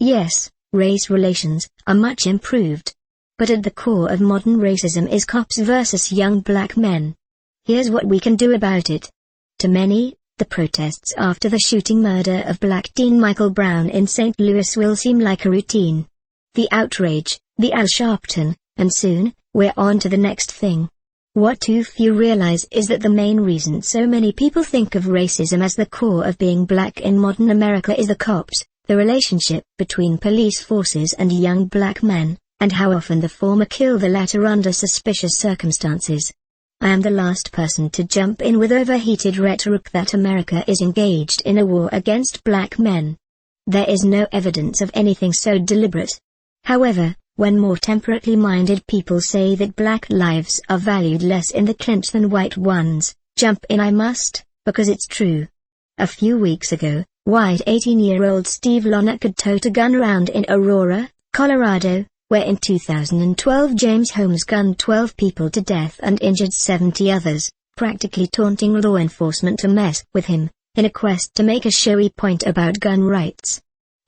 Yes, race relations are much improved. But at the core of modern racism is cops versus young black men. Here's what we can do about it. To many, the protests after the shooting murder of black teen Michael Brown in St. Louis will seem like a routine. The outrage, the Al Sharpton, and soon, we're on to the next thing. What too few realize is that the main reason so many people think of racism as the core of being black in modern America is the cops, the relationship between police forces and young black men, and how often the former kill the latter under suspicious circumstances. I am the last person to jump in with overheated rhetoric that America is engaged in a war against black men. There is no evidence of anything so deliberate. However, when more temperately minded people say that black lives are valued less in the clinch than white ones, jump in I must, because it's true. A few weeks ago, white 18-year-old Steve Lonick could tote a gun around in Aurora, Colorado, where in 2012 James Holmes gunned 12 people to death and injured 70 others, practically taunting law enforcement to mess with him, in a quest to make a showy point about gun rights.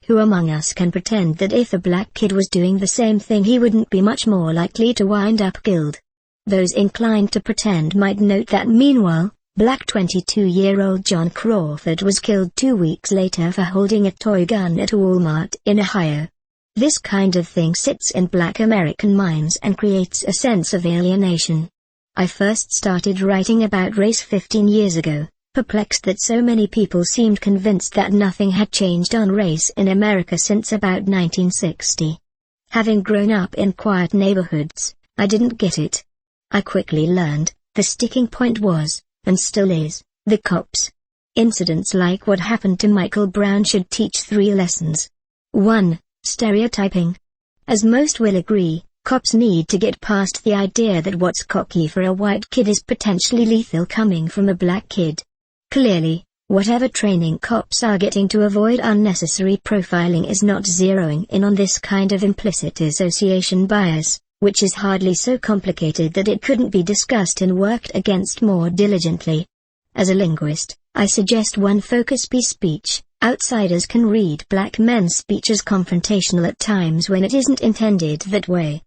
Who among us can pretend that if a black kid was doing the same thing he wouldn't be much more likely to wind up killed? Those inclined to pretend might note that meanwhile, black 22-year-old John Crawford was killed 2 weeks later for holding a toy gun at a Walmart in Ohio. This kind of thing sits in black American minds and creates a sense of alienation. I first started writing about race 15 years ago, perplexed that so many people seemed convinced that nothing had changed on race in America since about 1960. Having grown up in quiet neighborhoods, I didn't get it. I quickly learned, the sticking point was, and still is, the cops. Incidents like what happened to Michael Brown should teach 3 lessons. 1. Stereotyping. As most will agree, cops need to get past the idea that what's cocky for a white kid is potentially lethal coming from a black kid. Clearly, whatever training cops are getting to avoid unnecessary profiling is not zeroing in on this kind of implicit association bias, which is hardly so complicated that it couldn't be discussed and worked against more diligently. As a linguist, I suggest one focus be speech. Outsiders can read black men's speech as confrontational at times when it isn't intended that way.